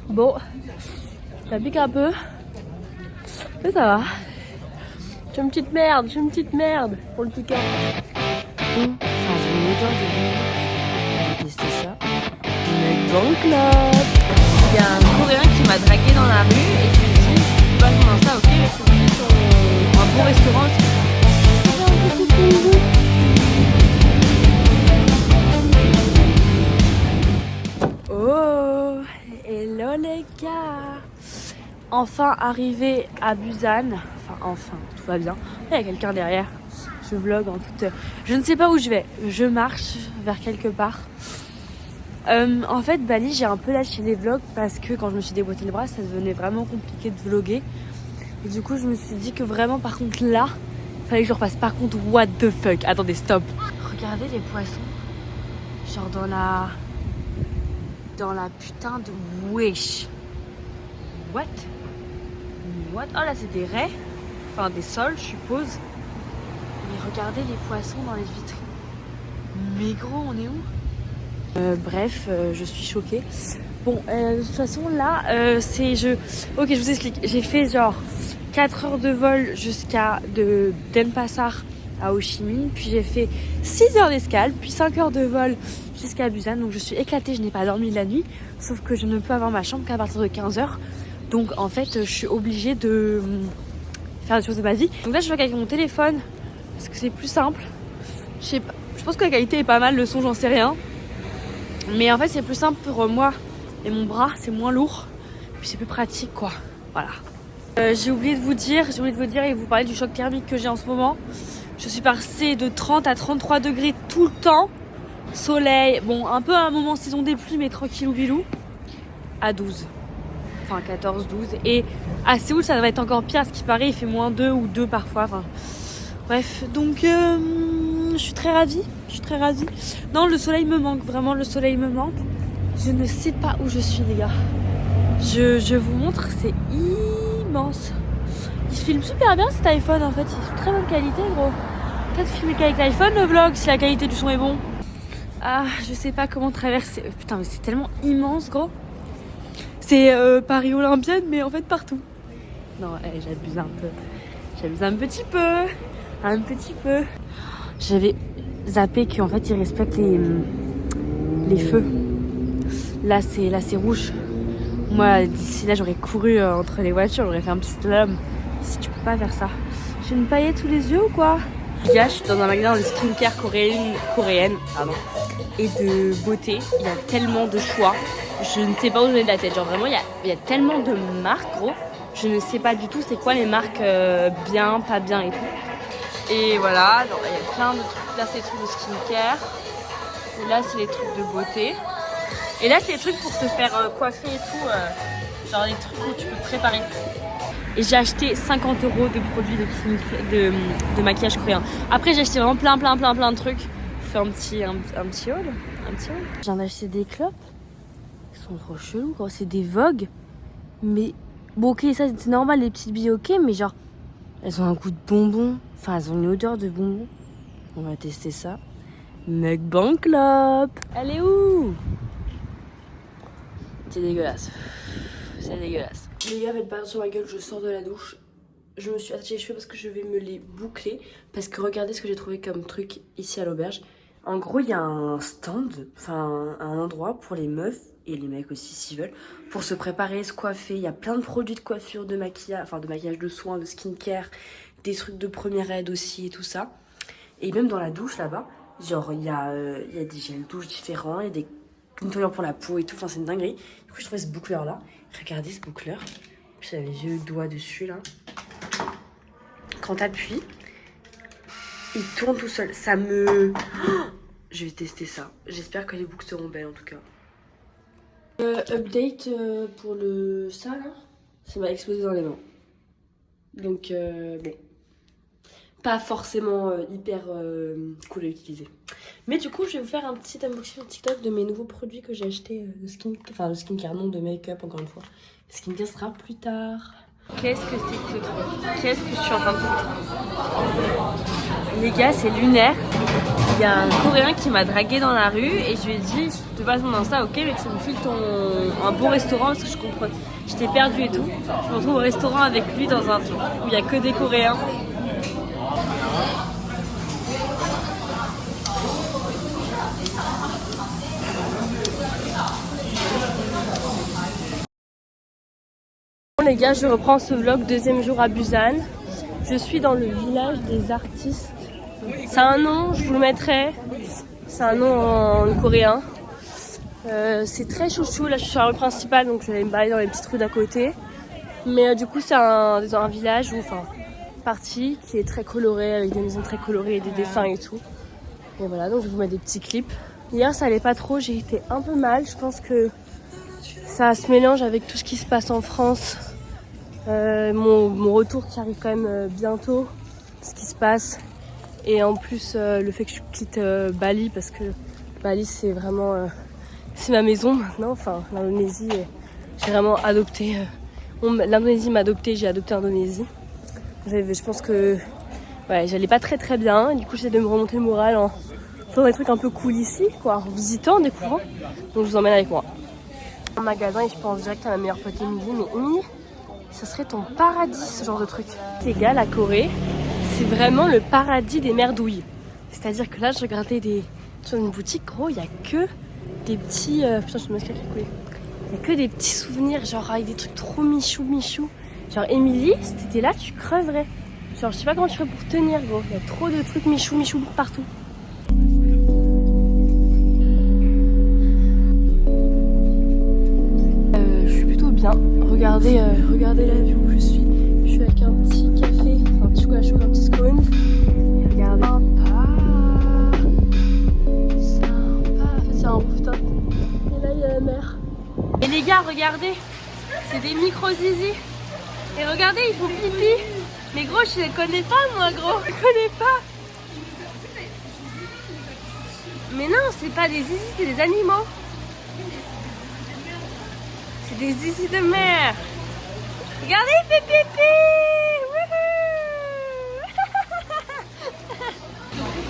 Bon, ça pique un peu. Mais ça va. Je suis une petite merde pour le piquant. Bon, ça a une odeur de bon. On va tester ça. Mukbang Club. Il y a un Coréen qui m'a dragué dans la rue et je lui ai dit, si tu passes dans ça, ok, mais c'est un bon restaurant. Oh, hello les gars. Enfin arrivé à Busan. Enfin, tout va bien. Il y a quelqu'un derrière. Je vlog en toute... Je ne sais pas où je vais. Je marche vers quelque part. En fait, Bali, j'ai un peu lâché les vlogs parce que quand je me suis déboîté le bras, ça devenait vraiment compliqué de vlogger. Et du coup, je me suis dit que vraiment, par contre, là, il fallait que je repasse. Par contre, what the fuck. Attendez, stop. Regardez les poissons. Genre dans la putain de wesh. What? Oh là, c'est des raies. Enfin, des sols, je suppose. Mais regardez les poissons dans les vitrines. Mais gros, on est où? Bref, je suis choquée. Bon, de toute façon, là, Ok, je vous explique. J'ai fait genre 4 heures de vol jusqu'à Denpasar à Ho Chi Minh. Puis j'ai fait 6 heures d'escale, puis 5 heures de vol jusqu'à Busan. Donc je suis éclatée, je n'ai pas dormi la nuit. Sauf que je ne peux avoir ma chambre qu'à partir de 15 heures. Donc en fait, je suis obligée de faire des choses de ma vie. Donc là, je vais avec mon téléphone parce que c'est plus simple. Je sais pas, je pense que la qualité est pas mal, le son, j'en sais rien. Mais en fait, c'est plus simple pour moi et mon bras, c'est moins lourd. Puis c'est plus pratique, quoi. Voilà. J'ai oublié de vous dire et vous parler du choc thermique que j'ai en ce moment. Je suis passée de 30 à 33 degrés tout le temps. Soleil, bon, un peu à un moment saison des pluies, mais tranquillou bilou. À 12. Enfin 14, 12. Et à Séoul, ça va être encore pire. À ce qui paraît, il fait moins 2 ou 2 parfois. Enfin, bref, donc je suis très ravie. Non, le soleil me manque. Vraiment, le soleil me manque. Je ne sais pas où je suis, les gars. Je vous montre, c'est immense. Il se filme super bien cet iPhone, en fait. C'est de très bonne qualité, gros. Peut-être filmer qu'avec l'iPhone, le vlog, si la qualité du son est bon. Ah, je sais pas comment traverser. Putain, mais c'est tellement immense, gros. C'est Paris Olympienne, mais en fait partout. Non, j'abuse un peu. J'abuse un petit peu. J'avais zappé qu'en fait, ils respectent les feux. Là, c'est rouge. Moi, d'ici là, j'aurais couru entre les voitures. J'aurais fait un petit slalom. Si tu peux pas faire ça. J'ai une paillette sous les yeux ou quoi? Là, je suis dans un magasin de skincare coréenne et de beauté. Il y a tellement de choix. Je ne sais pas où donner de la tête. Genre vraiment, il y a tellement de marques, gros. Je ne sais pas du tout c'est quoi les marques bien, pas bien et tout. Et voilà, donc, il y a plein de trucs. Là, c'est les trucs de skincare. Et là, c'est les trucs de beauté. Et là, c'est les trucs pour se faire coiffer et tout. Genre les trucs où tu peux te préparer. Et j'ai acheté 50 € de produits de maquillage coréen. Après, j'ai acheté vraiment plein de trucs. Je fais un petit haul. J'ai acheté des clopes. Ils sont trop chelous, quoi. C'est des Vogue. Mais bon, ok, ça c'est normal, les petites billes, ok. Mais genre, elles ont un goût de bonbon. Enfin, elles ont une odeur de bonbon. On va tester ça. Mukbang Club. Elle est où? C'est dégueulasse. Les gars, faites pas sur ma gueule, je sors de la douche. Je me suis attaché les cheveux parce que je vais me les boucler. Parce que regardez ce que j'ai trouvé comme truc ici à l'auberge. En gros, il y a un stand, enfin un endroit pour les meufs et les mecs aussi s'ils veulent, pour se préparer, se coiffer. Il y a plein de produits de coiffure, de maquillage, enfin de maquillage de soins, de skincare, des trucs de première aide aussi et tout ça. Et même dans la douche là-bas, genre il y a des gels douche différents, il y a des nettoyants pour la peau et tout, enfin c'est une dinguerie. Du coup, je trouvais ce boucleur là. Regardez ce boucleur. J'ai les yeux doigts dessus là. Quand t'appuies, il tourne tout seul. Ça me... Oh, je vais tester ça. J'espère que les boucles seront belles en tout cas. Update pour le... ça là. Ça m'a explosé dans les mains. Donc bon. Pas forcément hyper cool à utiliser. Mais du coup, je vais vous faire un petit unboxing sur TikTok de mes nouveaux produits que j'ai achetés de skincare, non de make-up encore une fois. Skincare sera plus tard. Qu'est-ce que c'est que ce truc? Qu'est-ce que je suis en train de faire? Les gars, c'est lunaire. Il y a un Coréen qui m'a dragué dans la rue et je lui ai dit, je te passe mon Insta, ok, mais tu me files un bon restaurant parce que je comprends. J'étais perdue et tout. Je me retrouve au restaurant avec lui dans un truc où il n'y a que des Coréens. Bon les gars, je reprends ce vlog, deuxième jour à Busan. Je suis dans le village des artistes. C'est un nom, je vous le mettrai. C'est un nom en coréen. C'est très chouchou. Là, je suis sur la rue principale, donc je vais me balader dans les petites rues d'à côté. Mais du coup, c'est un village où, enfin, partie qui est très coloré, avec des maisons très colorées et des dessins et tout. Et voilà, donc je vais vous mettre des petits clips. Hier, ça allait pas trop, j'ai été un peu mal. Je pense que ça se mélange avec tout ce qui se passe en France. Mon retour qui arrive quand même bientôt, ce qui se passe. Et en plus, le fait que je quitte Bali, parce que Bali, c'est vraiment... c'est ma maison maintenant. Enfin, l'Indonésie, j'ai vraiment adopté... l'Indonésie m'a adopté, j'ai adopté l'Indonésie. Je pense que ouais, j'allais pas très très bien. Du coup, j'essaie de me remonter le moral en faisant des trucs un peu cool ici, quoi, en visitant, en découvrant. Donc, je vous emmène avec moi. En magasin, et je pense direct à ma meilleure pote Émilie. Mais Émilie, ça serait ton paradis, ce genre de truc. Les gars, la Corée, c'est vraiment le paradis des merdouilles. C'est-à-dire que là, je regardais sur une boutique, gros, il y a que des petits... putain, je me masque qui a coulé. Il y a que des petits souvenirs, genre avec des trucs trop michou. Genre, Émilie, si t'étais là, tu creverais. Genre, je sais pas comment tu ferais pour tenir, gros. Il y a trop de trucs michou partout. Je suis plutôt bien. Regardez la vue où je suis. Je suis avec un petit café, enfin, un petit chocolat chaud, un petit scone. Et regardez. Sympa. C'est un rooftop. Et là, il y a la mer. Et les gars, regardez. C'est des micro-zizi. Et regardez, ils font pipi. Mais gros, je les connais pas, moi, gros. Je les connais pas. Mais non, c'est pas des zizi, c'est des animaux. C'est des zizi de mer. Regardez, il fait pipi. Wouhou.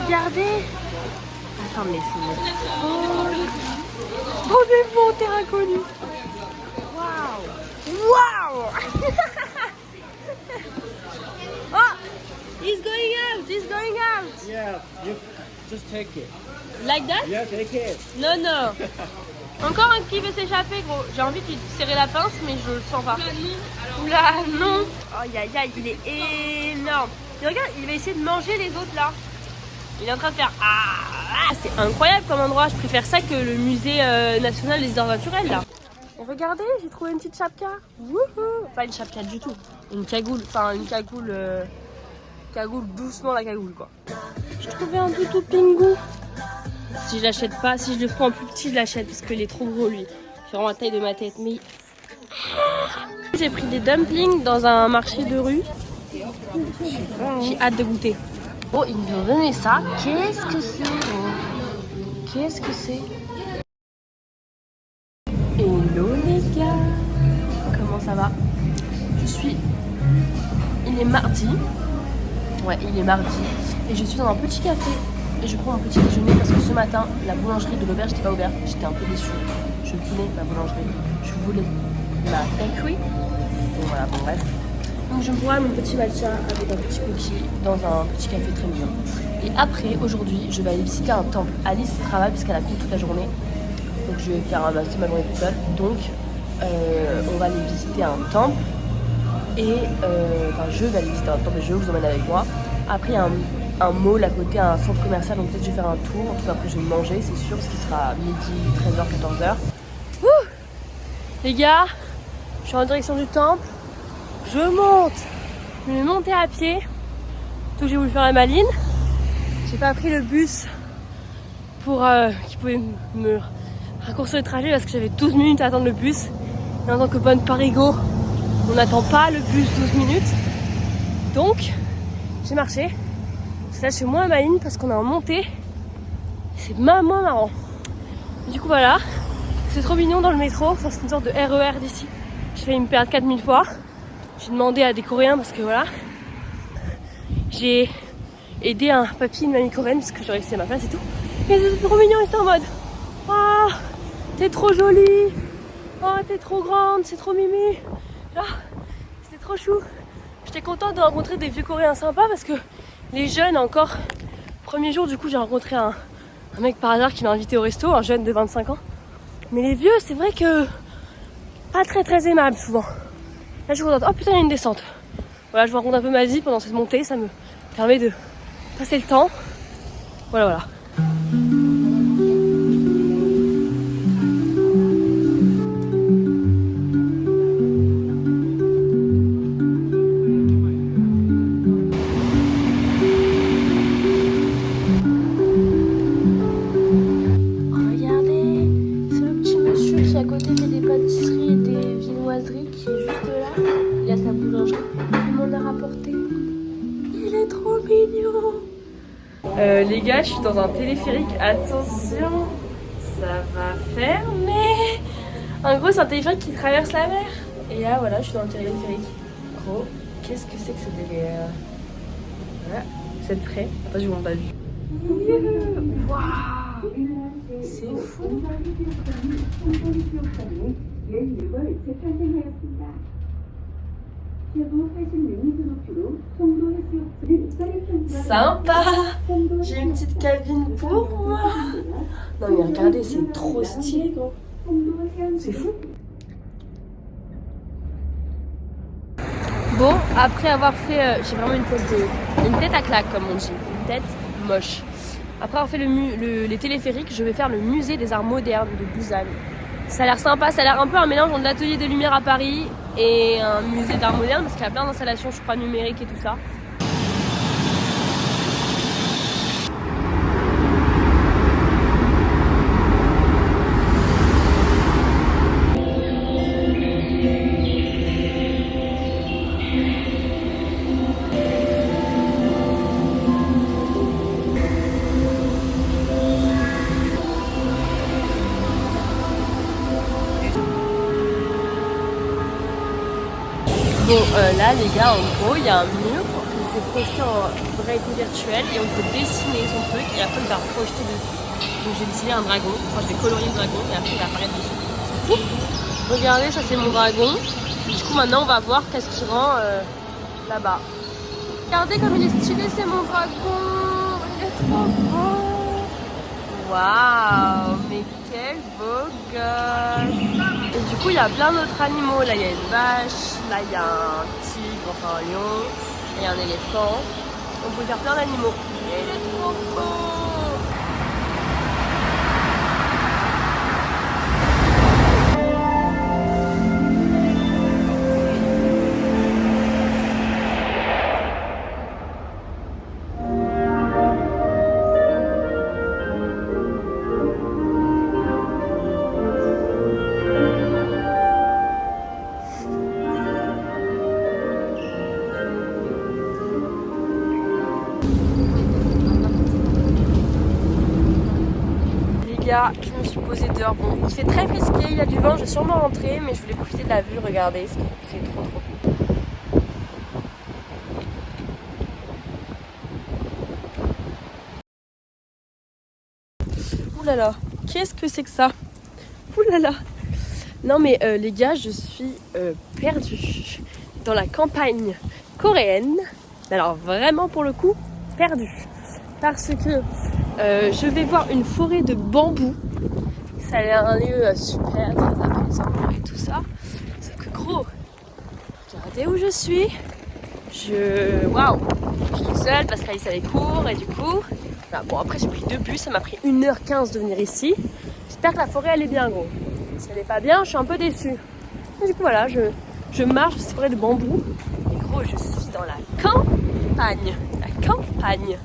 Regardez. Attends, mais c'est... Rendez-vous au terrain inconnu. Waouh. Oh, he's going out. Yeah, you just take it. Like that? Yeah, take it. Non. Encore un qui veut s'échapper, gros. J'ai envie de lui serrer la pince, mais je le sens pas. Oula, non. Aïe, il est énorme. Et regarde, il va essayer de manger les autres là. Il est en train de faire... Ah, c'est incroyable comme endroit. Je préfère ça que le musée national des arts naturels là. Et regardez, j'ai trouvé une petite chapka. Wouhou. Pas une chapka du tout. Une cagoule. Enfin, une cagoule... Cagoule, doucement la cagoule quoi. J'ai trouvé un toutou pingou. Si je l'achète pas, si je le prends en plus petit, je l'achète parce qu'il est trop gros lui. J'ai vraiment la taille de ma tête. Mais j'ai pris des dumplings dans un marché de rue. J'ai hâte de goûter. Oh, ils nous ont donné ça. Qu'est-ce que c'est? Qu'est-ce que c'est? Hello les gars. Comment ça va? Il est mardi. Ouais, il est mardi. Et je suis dans un petit café. Et je prends un petit déjeuner parce que ce matin, la boulangerie de l'auberge n'était pas ouverte. J'étais un peu déçue. Je voulais ma boulangerie. Je voulais ma bakery. Donc voilà, bon bref. Donc je bois mon petit matcha avec un petit cookie dans un petit café très mignon. Et après, aujourd'hui, je vais aller visiter un temple. Alice travaille puisqu'elle a cours toute la journée. Donc je vais faire c'est ma journée toute seule. Donc on va aller visiter un temple. Et je vais aller visiter un temple et je vous emmène avec moi. Après, il y a un mall à côté, un centre commercial, donc peut-être je vais faire un tour. En tout cas, après, je vais manger, c'est sûr, ce qui sera midi, 13h, 14h. Ouh, les gars, je suis en direction du temple. Je monte. Je vais monter à pied. Donc, j'ai voulu faire la maline. J'ai pas pris le bus pour qui pouvait me raccourcir le trajet parce que j'avais 12 minutes à attendre le bus. Et en tant que bonne parigo, on n'attend pas le bus 12 minutes. Donc, j'ai marché. Là, je suis moins à ma ligne parce qu'on est en montée. C'est moins marrant. Du coup, voilà. C'est trop mignon dans le métro. Enfin, c'est une sorte de RER d'ici. Je vais me perdre 4000 fois. J'ai demandé à des Coréens parce que voilà, j'ai aidé un papy et une mamie coréenne parce que j'aurais laissé ma place et tout. Mais c'était trop mignon, ils étaient en mode oh, t'es trop jolie, oh t'es trop grande, c'est trop mimi. C'était trop chou. J'étais contente de rencontrer des vieux Coréens sympas parce que les jeunes encore, premier jour du coup j'ai rencontré un mec par hasard qui m'a invité au resto, un jeune de 25 ans. Mais les vieux c'est vrai que pas très aimables souvent. Là je suis contente, oh putain il y a une descente. Voilà, je vous raconte un peu ma vie pendant cette montée, ça me permet de passer le temps. Voilà. Les gars, je suis dans un téléphérique, attention, ça va fermer. En gros, c'est un téléphérique qui traverse la mer. Et là, voilà, je suis dans le téléphérique. Gros, qu'est-ce que c'est que ce délire? Voilà, vous êtes prêts? Attends, je vous montre la vue. Waouh, c'est fou. Sympa. J'ai une petite cabine pour moi. Non mais regardez, c'est trop stylé gros. C'est fou. Bon, après avoir fait, j'ai vraiment une tête à claque comme on dit, une tête moche. Après avoir fait les téléphériques, je vais faire le musée des arts modernes de Busan. Ça a l'air sympa, ça a l'air un peu un mélange entre l'atelier des Lumières à Paris et un musée d'art moderne parce qu'il y a plein d'installations, je crois, numériques et tout ça. Bon, là les gars, en gros, il y a un mur qui s'est projeté en réalité virtuelle et on peut dessiner son truc et après il va projeter dessus. Donc j'ai dessiné un dragon, enfin je vais colorier le dragon et après il va apparaître dessus. C'est fou. Regardez, ça c'est mon dragon. Du coup maintenant on va voir qu'est-ce qui rend là-bas. Regardez comme il est stylé, c'est mon dragon. Il est trop beau. Waouh, mais quel beau gosse. Et du coup il y a plein d'autres animaux. Là il y a une vache, là il y a un tigre, enfin un lion, et il y a un éléphant. On peut faire plein d'animaux. Et il est trop beau. Je me suis posée dehors. Bon, il fait très risqué, il y a du vent, je vais sûrement rentrer, mais je voulais profiter de la vue. Regardez, c'est trop cool. Ouh là là, qu'est-ce que c'est que ça? Ouh là là. Non mais les gars, je suis perdue dans la campagne coréenne. Alors vraiment pour le coup, perdue. Parce que je vais voir une forêt de bambou. Ça a l'air un lieu super, très apaisant et tout ça. Sauf que gros, regardez où je suis. Waouh, je suis toute seule parce qu'Alice avait cours et du coup... Enfin, bon après j'ai pris 2 bus, ça m'a pris 1h15 de venir ici. J'espère que la forêt elle est bien gros. Si elle est pas bien, je suis un peu déçue. Et du coup voilà, je marche dans cette forêt de bambou. Et gros, je suis dans la campagne. La campagne.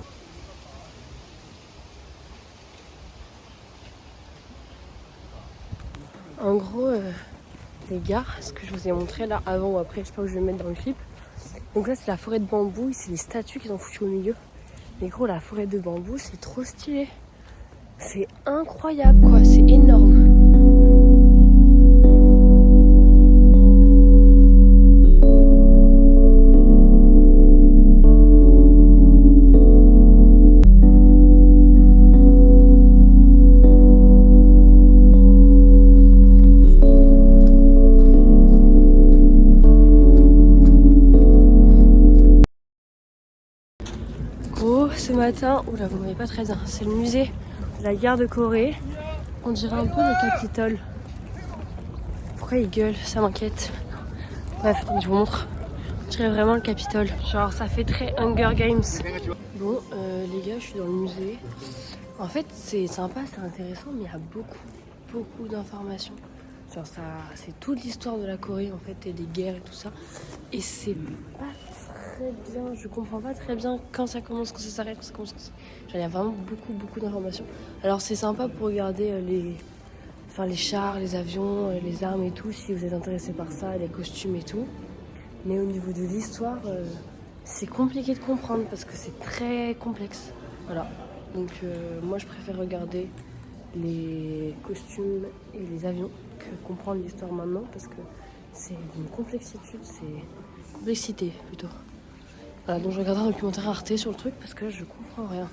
En gros, les gars, ce que je vous ai montré là avant ou après, je sais pas où je vais mettre dans le clip. Donc là, c'est la forêt de bambou, c'est les statues qu'ils ont foutues au milieu. Mais gros, la forêt de bambou, c'est trop stylé. C'est incroyable quoi, c'est énorme. ce matin. Oula, vous ne voyez pas très bien. C'est le musée de la guerre de Corée. On dirait un peu le Capitole. Pourquoi il gueule? Ça m'inquiète. Bref, je vous montre. On dirait vraiment le Capitole. Genre, ça fait très Hunger Games. Bon, les gars, je suis dans le musée. En fait, c'est sympa, c'est intéressant, mais il y a beaucoup d'informations. Genre, ça, c'est toute l'histoire de la Corée, en fait, et des guerres et tout ça. Et c'est pas très bien, je comprends pas très bien quand ça commence, quand ça s'arrête, quand ça commence. Genre, il y a vraiment beaucoup d'informations. Alors, c'est sympa pour regarder les chars, les avions, les armes et tout, si vous êtes intéressé par ça, les costumes et tout. Mais au niveau de l'histoire, c'est compliqué de comprendre parce que c'est très complexe. Voilà. Donc moi je préfère regarder les costumes et les avions que comprendre l'histoire maintenant parce que c'est d'une complexité plutôt. Voilà, donc je regarde un documentaire Arte sur le truc parce que je comprends rien.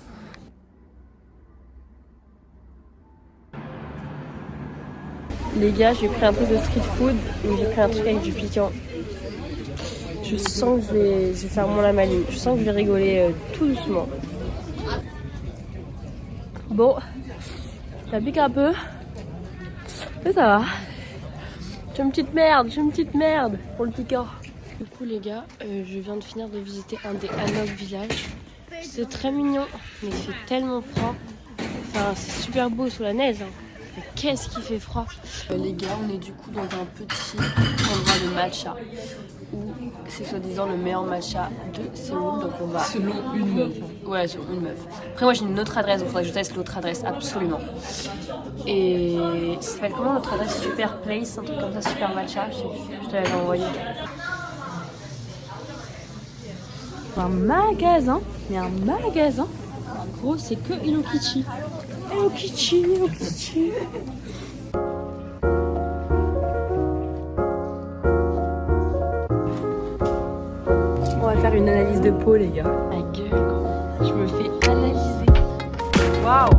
Les gars, j'ai pris un truc de street food, mais j'ai pris un truc avec du piquant. Je sens que je vais faire mon lamaline. Je sens que je vais rigoler tout doucement. Bon, ça pique un peu. Mais ça va. J'ai une petite merde pour le piquant. Du coup les gars, je viens de finir de visiter un des Hanok Village. C'est très mignon, mais il fait tellement froid. Enfin, c'est super beau sous la neige. Hein. Mais qu'est-ce qui fait froid. Les gars, on est du coup dans un petit endroit de matcha. Où c'est soi-disant le meilleur matcha de Séoul, donc on va... Selon une meuf. Ouais, selon une meuf. Après moi j'ai une autre adresse, donc il faudrait que je teste l'autre adresse, absolument. Et ça s'appelle comment notre adresse? Super Place, un truc comme ça, Super Matcha, je te l'avais envoyé. Un magasin, mais un magasin. En gros c'est que Hello Kitty. Hello Kitty, Hello Kitty. On va faire une analyse de peau les gars. Ma gueule, je me fais analyser. Waouh.